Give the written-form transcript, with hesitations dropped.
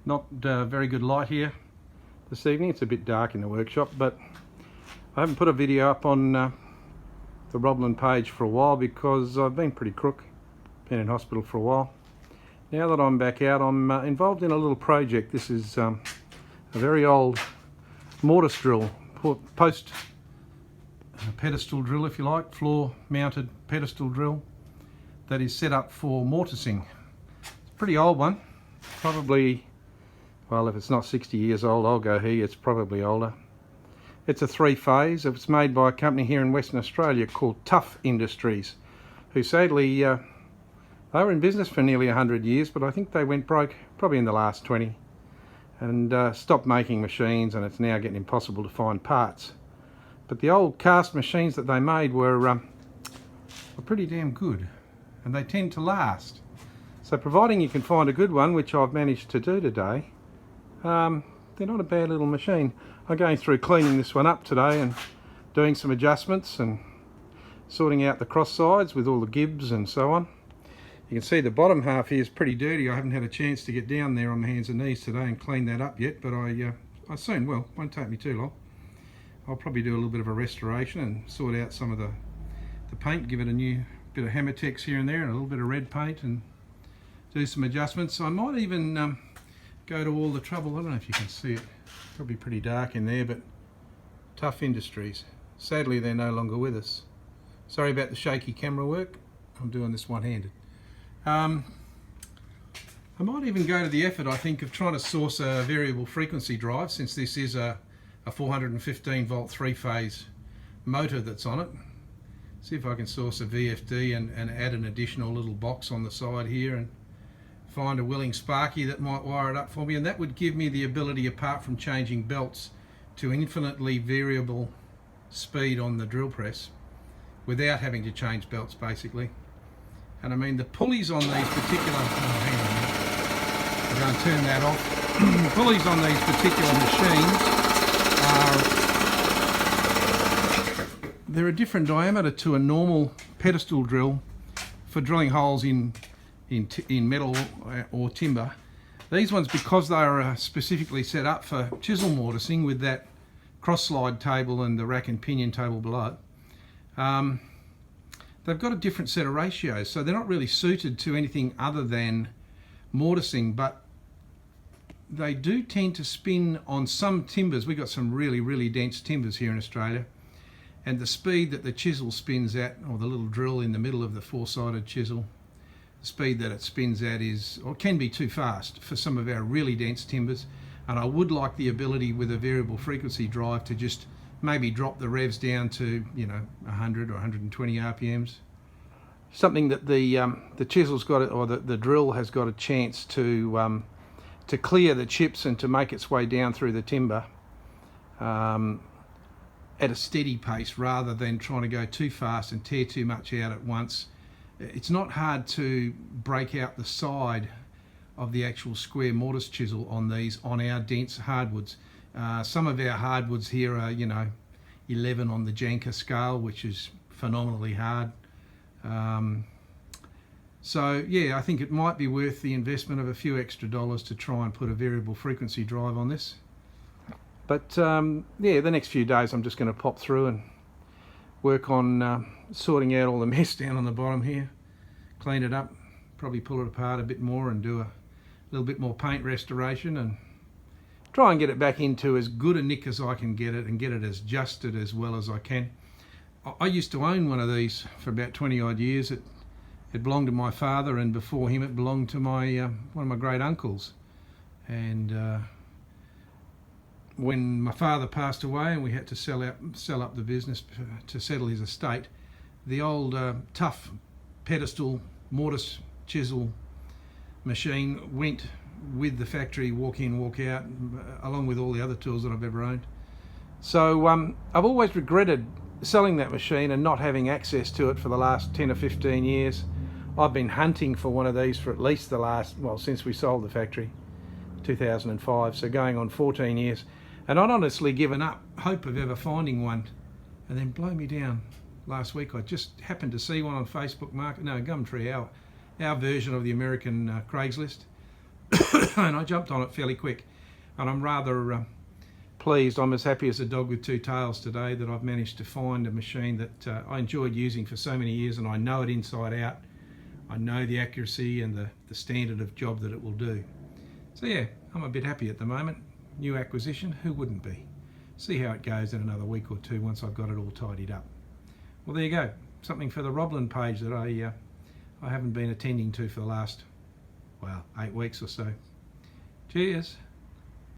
Not very good light here this evening. It's a bit dark in the workshop, but I haven't put a video up on the Roblin page for a while because I've been pretty crook, been in hospital for a while. Now that I'm back out, I'm involved in a little project. This is a very old Mortice drill, post pedestal drill if you like, floor mounted pedestal drill that is set up for mortising. It's a pretty old one, probably, well, if it's not 60 years old, I'll go here, it's probably older. It's a three-phase. It was made by a company here in Western Australia called Tough Industries, who sadly, they were in business for nearly 100 years, but I think they went broke probably in the last 20 and stopped making machines, and it's now getting impossible to find parts. But the old cast machines that they made were pretty damn good, and they tend to last. So providing you can find a good one, which I've managed to do today, they're not a bad little machine. I'm going through cleaning this one up today and doing some adjustments and sorting out the cross sides with all the gibs and so on. You can see the bottom half here is pretty dirty. I haven't had a chance to get down there on my hands and knees today and clean that up yet, but I soon will. Won't take me too long. I'll probably do a little bit of a restoration and sort out some of the paint, give it a new bit of Hammertex here and there and a little bit of red paint and do some adjustments. I might even go to all the trouble, I don't know if you can see it, probably pretty dark in there, but Tough Industries. Sadly, they're no longer with us. Sorry about the shaky camera work. I'm doing this one-handed. I might even go to the effort, I think, of trying to source a variable frequency drive, since this is a 415 volt three-phase motor that's on it. See if I can source a VFD and add an additional little box on the side here and find a willing sparky that might wire it up for me, and that would give me the ability, apart from changing belts, to infinitely variable speed on the drill press without having to change belts basically. And I mean, the pulleys on these particular, hang on a minute, I'm going to turn that off. The pulleys on these particular machines they're a different diameter to a normal pedestal drill for drilling holes in metal or timber. These ones, because they are specifically set up for chisel mortising with that cross slide table and the rack and pinion table below, they've got a different set of ratios, so they're not really suited to anything other than mortising, but they do tend to spin on some timbers. We've got some really dense timbers here in Australia, and the speed that the chisel spins at, or the little drill in the middle of the four-sided chisel, the speed that it spins at is, or can be, too fast for some of our really dense timbers. And I would like the ability with a variable frequency drive to just maybe drop the revs down to, you know, 100 or 120 RPMs. Something that the chisel's got, or the drill has got a chance to clear the chips and to make its way down through the timber at a steady pace, rather than trying to go too fast and tear too much out at once. It's not hard to break out the side of the actual square mortise chisel on these, on our dense hardwoods. Some of our hardwoods here are, you know, 11 on the Janka scale, which is phenomenally hard. So yeah, I think it might be worth the investment of a few extra dollars to try and put a variable frequency drive on this. But yeah, the next few days I'm just going to pop through and work on sorting out all the mess down on the bottom here, clean it up, probably pull it apart a bit more and do a little bit more paint restoration and try and get it back into as good a nick as I can get it, and get it as adjusted as well as I can. I used to own one of these for about 20 odd years. It belonged to my father, and before him it belonged to my one of my great uncles. And when my father passed away and we had to sell up the business to settle his estate, the old Tough pedestal mortise chisel machine went with the factory, walk in, walk out, along with all the other tools that I've ever owned. So I've always regretted selling that machine and not having access to it for the last 10 or 15 years. I've been hunting for one of these for at least the last, well, since we sold the factory, 2005, so going on 14 years. And I'd honestly given up hope of ever finding one. And then blow me down, last week I just happened to see one on Facebook Market, no, Gumtree, our version of the American Craigslist. and I jumped on it fairly quick, and I'm rather pleased. I'm as happy as a dog with two tails today that I've managed to find a machine that I enjoyed using for so many years, and I know it inside out. I know the accuracy and the standard of job that it will do. So yeah, I'm a bit happy at the moment. New acquisition, who wouldn't be? See how it goes in another week or two once I've got it all tidied up. Well, there you go. Something for the Roblin page that I haven't been attending to for the last, well, 8 weeks or so. Cheers.